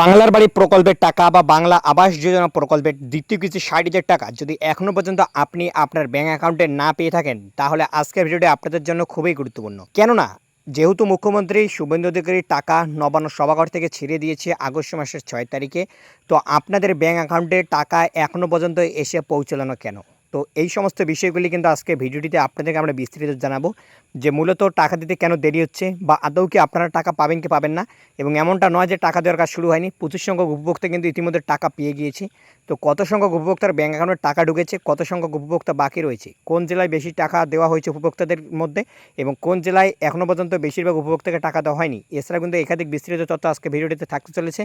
বাংলার বাড়ি প্রকল্পের টাকা বা বাংলা আবাস যোজনা প্রকল্পের দ্বিতীয় কিছু ৬০,০০০ টাকা যদি এখনও পর্যন্ত আপনি আপনার ব্যাঙ্ক অ্যাকাউন্টে না পেয়ে থাকেন, তাহলে আজকের ভিডিওটি আপনাদের জন্য খুবই গুরুত্বপূর্ণ। কেননা যেহেতু মুখ্যমন্ত্রী শুভেন্দু অধিকারীর টাকা নবান্ন সভাঘর থেকে ছেড়ে দিয়েছে আগস্ট মাসের ৬ তারিখে, তো আপনাদের ব্যাঙ্ক অ্যাকাউন্টে টাকা এখনও পর্যন্ত এসে পৌঁছলো না কেন? তো এই সমস্ত বিষয়গুলি কিন্তু আজকে ভিডিওটিতে আপনাদেরকে আমরা বিস্তারিত জানাবো, যে মূলত টাকা দিতে কেন দেরি হচ্ছে বা আদৌ কি আপনারা টাকা পাবেন কি পাবেন না। এবং এমনটা নয় যে টাকা দেওয়ার কাজ শুরু হয়নি, প্রচুর সংখ্যক উপভোক্তা কিন্তু ইতিমধ্যে টাকা পেয়ে গিয়েছে। তো কত সংখ্যক উপভোক্তার ব্যাঙ্ক অ্যাকাউন্টে টাকা ঢুকেছে, কত সংখ্যক উপভোক্তা বাকি রয়েছে, কোন জেলায় বেশি টাকা দেওয়া হয়েছে উপভোক্তাদের মধ্যে এবং কোন জেলায় এখনও পর্যন্ত বেশিরভাগ উপভোক্তাকে টাকা দেওয়া হয়নি, এছাড়া কিন্তু একাধিক বিস্তৃত তথ্য আজকে ভিডিওটিতে থাকতে চলেছে।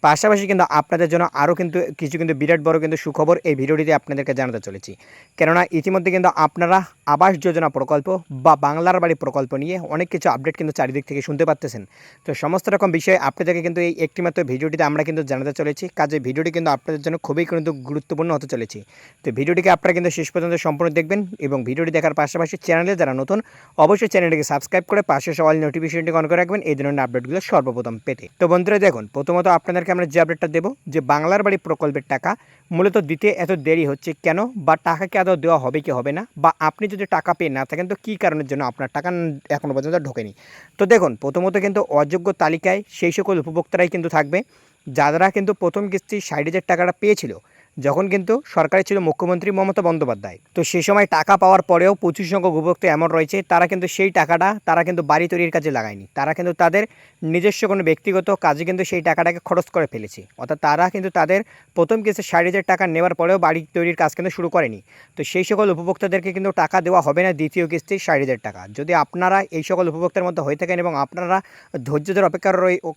পাশাপাশি কিন্তু আপনাদের জন্য আরও কিছু বিরাট বড় সুখবর এই ভিডিওটিতে আপনাদেরকে জানাতে চলেছি। কেননা ইতিমধ্যে কিন্তু আপনারা আবাস যোজনা প্রকল্প বা বাংলার বাড়ি প্রকল্প নিয়ে অনেক কিছু আপডেট কিন্তু চারিদিক থেকে শুনতে পাচ্ছেন। তো সমস্ত রকম বিষয়ে আপনাদেরকে কিন্তু এই একটিমাত্র ভিডিওটিতে আমরা কিন্তু জানাতে চলেছি, কাজে ভিডিওটি কিন্তু আপনাদের জন্য খুবই কিন্তু গুরুত্বপূর্ণ হতে চলেছে। তো ভিডিওটিকে আপনারা কিন্তু শেষ পর্যন্ত সম্পূর্ণ দেখবেন এবং ভিডিওটি দেখার পাশাপাশি চ্যানেলে যারা নতুন অবশ্যই চ্যানেলটিকে সাবস্ক্রাইব করে পাশে সবাই নোটিফিকেশনটি অন করে রাখবেন এই ধরনের আপডেটগুলো সর্বপ্রথম পেতে। তো বন্ধুরা দেখুন, প্রথমত আপনাদেরকে আমরা যে আপডেটটা দেবো, যে বাংলার বাড়ি প্রকল্পের টাকা মূলত দিতে এত দেরি হচ্ছে কেন, বা টাকা কি আদৌ দেওয়া হবে কি হবে না, বা আপনি যদি টাকা পেয়ে না থাকেন তো কী কারণের জন্য আপনার টাকা এখনও পর্যন্ত ঢোকেনি। তো দেখুন, প্রথমত কিন্তু অযোগ্য তালিকায় সেই সকল উপভোক্তারাই কিন্তু থাকবে যারা কিন্তু প্রথম কিস্তি ৬০,০০০ টাকাটা পেয়েছিল যখন কিন্তু সরকারে ছিল মুখ্যমন্ত্রী মমতা বন্দ্যোপাধ্যায়। তো সেই সময় টাকা পাওয়ার পরেও প্রচুর সংখ্যক উপভোক্তা এমন রয়েছে তারা কিন্তু সেই টাকাটা তারা কিন্তু বাড়ি তৈরির কাজে লাগায়নি, তারা কিন্তু তাদের নিজস্ব কোনো ব্যক্তিগত কাজে কিন্তু সেই টাকাটাকে খরচ করে ফেলেছে। অর্থাৎ তারা কিন্তু তাদের প্রথম কিস্তি ৬০,০০০ টাকা নেওয়ার পরেও বাড়ি তৈরির কাজ কিন্তু শুরু করেনি। তো সেই সকল উপভোক্তাদেরকে কিন্তু টাকা দেওয়া হবে না দ্বিতীয় কিস্তির ৬০,০০০ টাকা। যদি আপনারা এই সকল উপভোক্তার মধ্যে হয়ে থাকেন এবং আপনারা ধৈর্য ধরে অপেক্ষা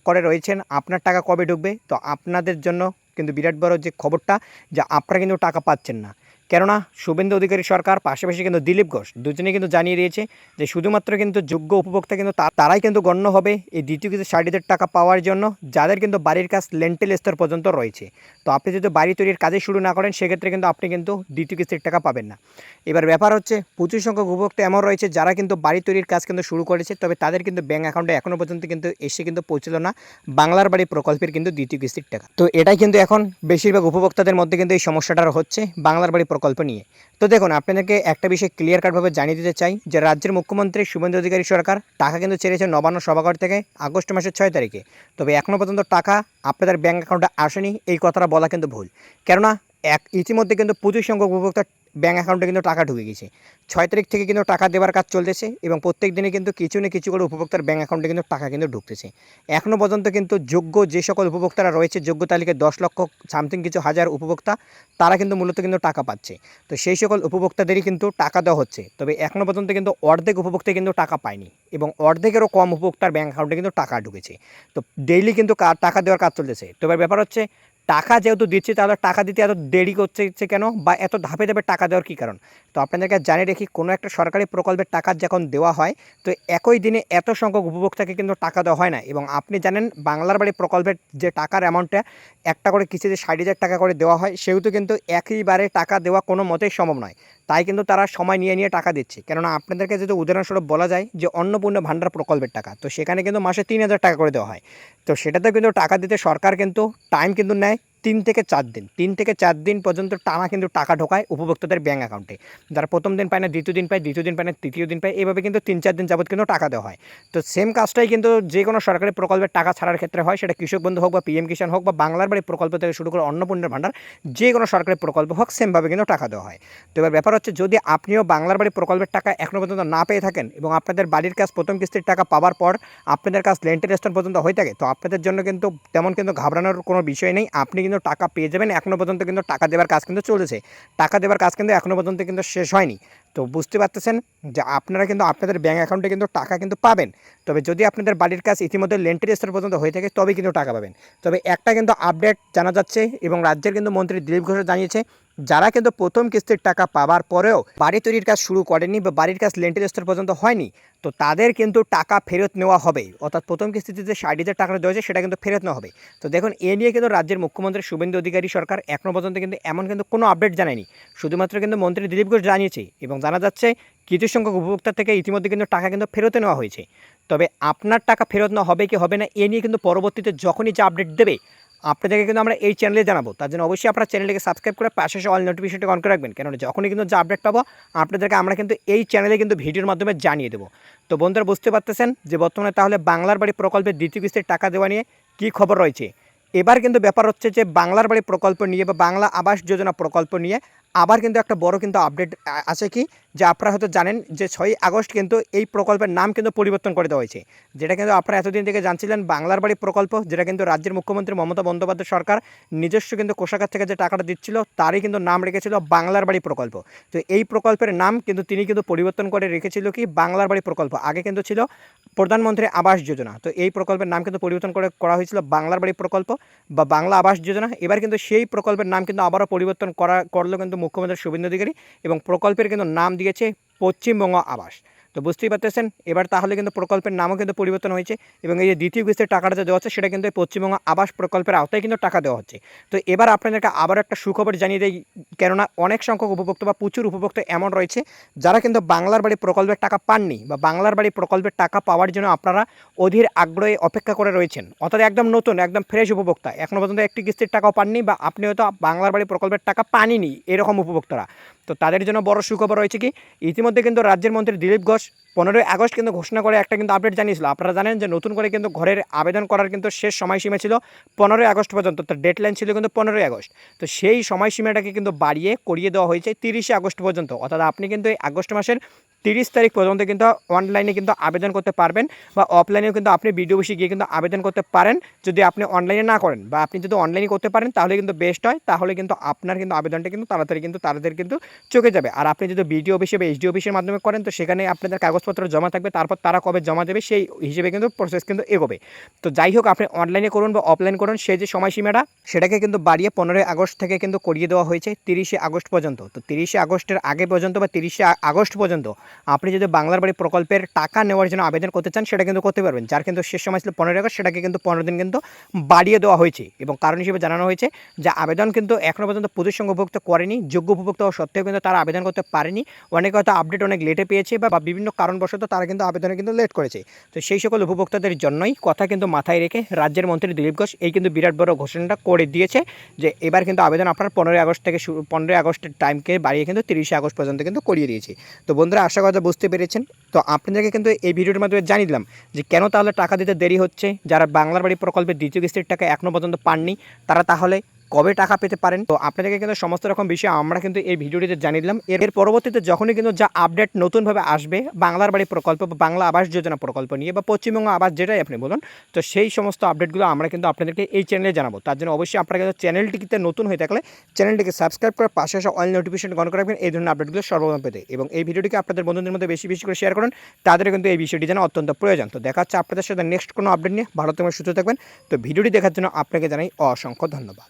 করে রয়েছেন আপনার টাকা কবে ঢুকবে, তো আপনাদের জন্য কিন্তু বিরাট বড় যে খবরটা, যে আপনারা কিন্তু টাকা পাচ্ছেন না। কেননা শুভেন্দু অধিকারী সরকার পাশাপাশি কিন্তু দিলীপ ঘোষ দুজনেই কিন্তু জানিয়ে দিয়েছে যে শুধুমাত্র কিন্তু যোগ্য উপভোক্তা কিন্তু তারাই কিন্তু গণ্য হবে এই দ্বিতীয় কিস্তি ৬০,০০০ টাকা পাওয়ার জন্য, যাদের কিন্তু বাড়ির কাজ লেন্টেল স্তর পর্যন্ত রয়েছে। তো আপনি যদি বাড়ি তৈরির কাজে শুরু না করেন সেক্ষেত্রে কিন্তু আপনি কিন্তু দ্বিতীয় কিস্তির টাকা পাবেন না। এবার ব্যাপার হচ্ছে প্রচুর সংখ্যক উপভোক্তা এমন রয়েছে যারা কিন্তু বাড়ি তৈরির কাজ কিন্তু শুরু করেছে, তবে তাদের কিন্তু ব্যাঙ্ক অ্যাকাউন্টে এখনও পর্যন্ত কিন্তু এসে কিন্তু পৌঁছলো না বাংলার বাড়ি প্রকল্পের কিন্তু দ্বিতীয় কিস্তির টাকা। তো এটাই কিন্তু এখন বেশিরভাগ উপভোক্তাদের মধ্যে কিন্তু এই সমস্যাটা হচ্ছে বাংলার বাড়ি প্রকল্প নিয়ে। তো দেখুন, আপনাদেরকে একটা বিষয় ক্লিয়ার কাটভাবে জানিয়ে দিতে চাই যে রাজ্যের মুখ্যমন্ত্রী শুভেন্দু অধিকারী সরকার টাকা কিন্তু ছেড়েছে নবান্ন সভাঘর থেকে আগস্ট মাসের ৬ তারিখে। তবে এখনও পর্যন্ত টাকা আপনাদের ব্যাঙ্ক অ্যাকাউন্টে আসেনি এই কথাটা বলা কিন্তু ভুল। কেননা ইতিমধ্যে কিন্তু প্রচুর সংখ্যক উপভোক্তা ব্যাঙ্ক অ্যাকাউন্টে কিন্তু টাকা ঢুকে গেছে। ৬ তারিখ থেকে কিন্তু টাকা দেওয়ার কাজ চলতেছে এবং প্রত্যেক দিনে কিন্তু কিছু না কিছু করে উপভোক্তার ব্যাঙ্ক অ্যাকাউন্টে কিন্তু টাকা কিন্তু ঢুকতেছে। এখনও পর্যন্ত কিন্তু যোগ্য যে সকল উপভোক্তারা রয়েছে যোগ্য তালিকায় ১০ লক্ষ সামথিং কিছু হাজার উপভোক্তা, তারা কিন্তু মূলত কিন্তু টাকা পাচ্ছে। তো সেই সকল উপভোক্তাদেরই কিন্তু টাকা দেওয়া হচ্ছে, তবে এখনও পর্যন্ত কিন্তু অর্ধেক উপভোক্তা কিন্তু টাকা পায়নি এবং অর্ধেকেরও কম উপভোক্তার ব্যাঙ্ক অ্যাকাউন্টে কিন্তু টাকা ঢুকেছে। তো ডেইলি কিন্তু টাকা দেওয়ার কাজ চলতেছে। তবে ব্যাপার হচ্ছে টাকা যেহেতু দিচ্ছে তাহলে টাকা দিতে এত দেরি করছে কেন, বা এত ধাপে ধাপে টাকা দেওয়ার কী কারণ। তো আপনাদেরকে জানিয়ে রেখি, কোনো একটা সরকারি প্রকল্পের টাকা যখন দেওয়া হয় তো একই দিনে এত সংখ্যক উপভোক্তাকে কিন্তু টাকা দেওয়া হয় না। এবং আপনি জানেন বাংলার বাড়ি প্রকল্পের যে টাকার অ্যামাউন্টটা একটা করে কিস্তিতে ৬০,০০০ টাকা করে দেওয়া হয়, সেহেতু কিন্তু একইবারে টাকা দেওয়া কোনো মতেই সম্ভব নয়। তাই কিন্তু তারা সময় নিয়ে নিয়ে টাকা দিচ্ছে। কেননা আপনাদেরকে যদি উদাহরণস্বরূপ বলা যায় যে অন্নপূর্ণা ভাণ্ডার প্রকল্পের টাকা, তো সেখানে কিন্তু মাসে ৩,০০০ টাকা করে দেওয়া হয়। তো সেটাতেও কিন্তু টাকা দিতে সরকার কিন্তু টাইম কিন্তু নেয় ৩ থেকে ৪ দিন। ৩ থেকে ৪ দিন পর্যন্ত টানা কিন্তু টাকা ঢোকায় উপভোক্তাদের ব্যাঙ্ক অ্যাকাউন্টে। যারা প্রথম দিন পায় না দ্বিতীয় দিন পায়, দ্বিতীয় দিন পায় না তৃতীয় দিন পায়, এভাবে কিন্তু ৩-৪ দিন যাবত কিন্তু টাকা দেওয়া হয়। তো সেম কাজটাই কিন্তু যে কোনো সরকারি প্রকল্পের টাকা ছাড়ার ক্ষেত্রে হয়, সেটা কৃষক বন্ধু হোক বা পিএম কিষাণ হোক বা বাংলার বাড়ি প্রকল্প থেকে শুরু করে অন্নপূর্ণার ভাণ্ডার যে কোনো সরকারি প্রকল্প হোক, সেমভাবে কিন্তু টাকা দেওয়া হয়। তো এবার ব্যাপার হচ্ছে যদি আপনিও বাংলার বাড়ি প্রকল্পের টাকা এখনও পর্যন্ত না পেয়ে থাকেন এবং আপনাদের বাড়ির কাজ প্রথম কিস্তির টাকা পাওয়ার পর আপনাদের কাজ লেন্টেল স্তর পর্যন্ত হয়ে থাকে, তো আপনাদের জন্য কিন্তু তেমন কিন্তু ঘাবড়ানোর কোনো বিষয় নেই। আপনি কিন্তু টাকা পেয়ে যাবেন। এখনও পর্যন্ত কিন্তু টাকা দেওয়ার কাজ কিন্তু চলেছে, টাকা দেওয়ার কাজ কিন্তু এখনও পর্যন্ত কিন্তু শেষ হয়নি। তো বুঝতে পারতেছেন যে আপনারা কিন্তু আপনাদের ব্যাঙ্ক অ্যাকাউন্টে কিন্তু টাকা কিন্তু পাবেন। তবে যদি আপনাদের বাড়ির কাজ ইতিমধ্যে লেন্টেল স্তর পর্যন্ত হয়ে থাকে তবেই কিন্তু টাকা পাবেন। তবে একটা কিন্তু আপডেট জানা যাচ্ছে এবং রাজ্যের কিন্তু মন্ত্রী দিলীপ ঘোষ জানিয়েছে, যারা কিন্তু প্রথম কিস্তির টাকা পাওয়ার পরেও বাড়ি তৈরির কাজ শুরু করেনি বা বাড়ির কাজ লেন্টেল স্তর পর্যন্ত হয়নি, তো তাদের কিন্তু টাকা ফেরত নেওয়া হবে। অর্থাৎ প্রথম কিস্তিতে যে ৬০,০০০ টাকা দেওয়া হয়েছে সেটা কিন্তু ফেরত নেওয়া হবে। তো দেখুন, এ নিয়ে কিন্তু রাজ্যের মুখ্যমন্ত্রী শুভেন্দু অধিকারী সরকার এখনও পর্যন্ত কিন্তু এমন কিন্তু কোনো আপডেট জানায়নি। শুধুমাত্র কিন্তু মন্ত্রী দিলীপ ঘোষ জানিয়েছে এবং জানা যাচ্ছে কিছু সংখ্যক উপভোক্তা থেকে ইতিমধ্যে কিন্তু টাকা কিন্তু ফেরতে নেওয়া হয়েছে। তবে আপনার টাকা ফেরত নেওয়া হবে কি হবে না এ নিয়ে কিন্তু পরবর্তীতে যখনই যে আপডেট দেবে আপনাদেরকে কিন্তু আমরা এই চ্যানেলে জানাবো। তার জন্য অবশ্যই আপনারা চ্যানেলটিকে সাবস্ক্রাইব করে পাশে অল নোটিফিকেশনটা অন করে রাখবেন, কেননা যখনই কিন্তু যে আপডেট পাবো আপনাদেরকে আমরা কিন্তু এই চ্যানেলে কিন্তু ভিডিওর মাধ্যমে জানিয়ে দেবো। তো বন্ধুরা বুঝতে পারতেছেন যে বর্তমানে তাহলে বাংলার বাড়ি প্রকল্পের দ্বিতীয় কিস্তির টাকা দেওয়া নিয়ে কী খবর রয়েছে। এবার কিন্তু ব্যাপার হচ্ছে যে বাংলার বাড়ি প্রকল্প নিয়ে বা বাংলা আবাস যোজনা প্রকল্প নিয়ে আবার কিন্তু একটা বড় কিন্তু আপডেট আছে কি, যে আপনারা হয়তো জানেন যে 6ই আগস্ট কিন্তু এই প্রকল্পের নাম কিন্তু পরিবর্তন করে দেওয়া হয়েছে। যেটা কিন্তু আপনারা এতদিন থেকে জানছিলেন বাংলার বাড়ি প্রকল্প, যেটা কিন্তু রাজ্যের মুখ্যমন্ত্রী মমতা বন্দ্যোপাধ্যায় সরকার নিজস্ব কিন্তু কোষাগার থেকে যে টাকাটা দিচ্ছিল তারই কিন্তু নাম রেখেছিল বাংলার বাড়ি প্রকল্প। তো এই প্রকল্পের নাম কিন্তু তিনি কিন্তু পরিবর্তন করে রেখেছিল কি বাংলার বাড়ি প্রকল্প। আগে কিন্তু ছিল প্রধানমন্ত্রী আবাস যোজনা, তো এই প্রকল্পের নাম কিন্তু পরিবর্তন করে করা হয়েছিল বাংলার বাড়ি প্রকল্প বা বাংলা আবাস যোজনা। এবার কিন্তু সেই প্রকল্পের নাম কিন্তু আবারও পরিবর্তন করলো কিন্তু মুখ্যমন্ত্রী শুভেন্দু অধিকারী, এবং প্রকল্পের কিন্তু নাম দিয়েছে পশ্চিমবঙ্গ আবাস। তো বুঝতেই পারতেছেন এবার তাহলে কিন্তু প্রকল্পের নামও কিন্তু পরিবর্তন হয়েছে, এবং এই যে দ্বিতীয় কিস্তির টাকাটা যে দেওয়া হচ্ছে সেটা কিন্তু পশ্চিমবঙ্গ আবাস প্রকল্পের আওতায় কিন্তু টাকা দেওয়া হচ্ছে। তো এবার আপনাদেরকে আবার একটা সুখবর জানিয়ে দেয়, কেননা অনেক সংখ্যক উপভোক্তা বা প্রচুর উপভোক্তা এমন রয়েছে যারা কিন্তু বাংলার বাড়ি প্রকল্পের টাকা পাননি, বা বাংলার বাড়ি প্রকল্পের টাকা পাওয়ার জন্য আপনারা অধীর আগ্রহে অপেক্ষা করে রয়েছেন, অর্থাৎ একদম নতুন একদম ফ্রেশ উপভোক্তা, এখনও পর্যন্ত একটি কিস্তির টাকাও পাননি, বা আপনি হয়তো বাংলার বাড়ি প্রকল্পের টাকা পাননি এরকম উপভোক্তারা। তো তাদের জন্য বড় সুখবর রয়েছে কি, ইতিমধ্যে কিন্তু রাজ্যের মন্ত্রী দিলীপ ঘোষ 15ই আগস্ট কিন্তু ঘোষণা করে একটা কিন্তু আপডেট জানিয়েছিল। আপনারা জানেন যে নতুন করে কিন্তু ঘরের আবেদন করার কিন্তু শেষ সময়সীমা ছিল 15ই আগস্ট পর্যন্ত, তার ডেডলাইন ছিল কিন্তু 15ই আগস্ট। তো সেই সময়সীমাটাকে কিন্তু বাড়িয়ে করিয়ে দেওয়া হয়েছে 30শে আগস্ট পর্যন্ত, অর্থাৎ আপনি কিন্তু এই আগস্ট মাসের 30 তারিখ পর্যন্ত কিন্তু অনলাইনে কিন্তু আবেদন করতে পারবেন, বা অফলাইনেও কিন্তু আপনি বিডিও অফিসে গিয়ে কিন্তু আবেদন করতে পারেন। যদি আপনি অনলাইনে না করেন বা আপনি যদি অনলাইনে করতে পারেন তাহলে কিন্তু বেস্ট হয়, তাহলে কিন্তু আপনার কিন্তু আবেদনটা কিন্তু তাড়াতাড়ি কিন্তু তাদের কিন্তু চোখে যাবে। আর আপনি যদি বিডিও অফিসে বা এসডি অফিসের মাধ্যমে করেন তো সেখানে আপনাদের কাগজপত্র জমা থাকবে, তারপর তারা কবে জমা দেবে সেই হিসেবে কিন্তু প্রসেস কিন্তু এগোবে। তো যাই হোক, আপনি অনলাইনে করুন বা অফলাইন করুন, সেই যে সময়সীমাটা সেটাকে কিন্তু বাড়িয়ে 15ই আগস্ট থেকে কিন্তু করিয়ে দেওয়া হয়েছে 30শে আগস্ট পর্যন্ত। তো 30শে আগস্টের আগে পর্যন্ত বা 30শে আগস্ট পর্যন্ত আপনি যদি বাংলার বাড়ি প্রকল্পের টাকা নেওয়ার জন্য আবেদন করতে চান সেটা কিন্তু করতে পারবেন। যার কিন্তু শেষ সময় ছিল 15ই আগস্ট, সেটাকে কিন্তু 15 দিন কিন্তু বাড়িয়ে দেওয়া হয়েছে, এবং কারণ হিসেবে জানানো হয়েছে যে আবেদন কিন্তু এখনও পর্যন্ত প্রচুর সংখ্যক উপভোক্তা করেনি, যোগ্য উপভোক্তা হওয়া সত্ত্বেও কিন্তু তারা আবেদন করতে পারেনি। অনেকে হয়তো আপডেট অনেক লেটে পেয়েছে বা বিভিন্ন কারণবশত তারা কিন্তু আবেদনে কিন্তু লেট করেছে। তো সেই সকল উপভোক্তাদের জন্যই কথা কিন্তু মাথায় রেখে রাজ্যের মন্ত্রী দিলীপ ঘোষ এই কিন্তু বিরাট বড় ঘোষণাটা করে দিয়েছে যে এবার কিন্তু আবেদন আপনার 15ই আগস্ট থেকে 15ই আগস্টের টাইমকে বাড়িয়ে কিন্তু 30শে আগস্ট পর্যন্ত কিন্তু করিয়ে দিয়েছে। তো বন্ধুরা আশা করা বুঝতে পেরেছেন। তো আপনাদেরকে কিন্তু এই ভিডিওর মাধ্যমে জানিয়ে দিলাম যে কেন তাহলে টাকা দিতে দেরি হচ্ছে। যারা বাংলার বাড়ি প্রকল্পের দ্বিতীয় কিস্তির টাকা এখনও পর্যন্ত পাননি তারা তাহলে কবে টাকা পেতে পারেন। তো আপনাদেরকে কিন্তু সমস্ত রকম বিষয় আমরা কিন্তু এই ভিডিওটিতে জানিয়ে দিলাম। এর পরবর্তীতে যখনই কিন্তু যা আপডেট নতুনভাবে আসবে বাংলার বাড়ি প্রকল্প বা বাংলা আবাস যোজনা প্রকল্প নিয়ে বা পশ্চিমবঙ্গ আবাস যেটাই আপনি বলুন, তো সেই সমস্ত আপডেটগুলো আমরা কিন্তু আপনাদেরকে এই চ্যানেলে জানাবো। তার জন্য অবশ্যই আপনারা কিন্তু চ্যানেলটিতে নতুন হয়ে থাকলে চ্যানেলটিকে সাবস্ক্রাইব করে পাশে আসা অল নোটিফিকেশন অন করে রাখবেন এই ধরনের আপডেটগুলো সর্বপ্রথম পেতে, এবং এই ভিডিওটিকে আপনাদের বন্ধুদের মধ্যে বেশি বেশি করে শেয়ার করুন, তাদের কিন্তু এই বিষয়টি যেন অত্যন্ত প্রয়োজন। তো দেখা হচ্ছে আপনাদের সাথে নেক্সট কোনো আপডেট নিয়ে। ভালো থাকবেন, সুস্থ থাকবেন। তো ভিডিওটি দেখার জন্য আপনাকে জানাই অসংখ্য ধন্যবাদ।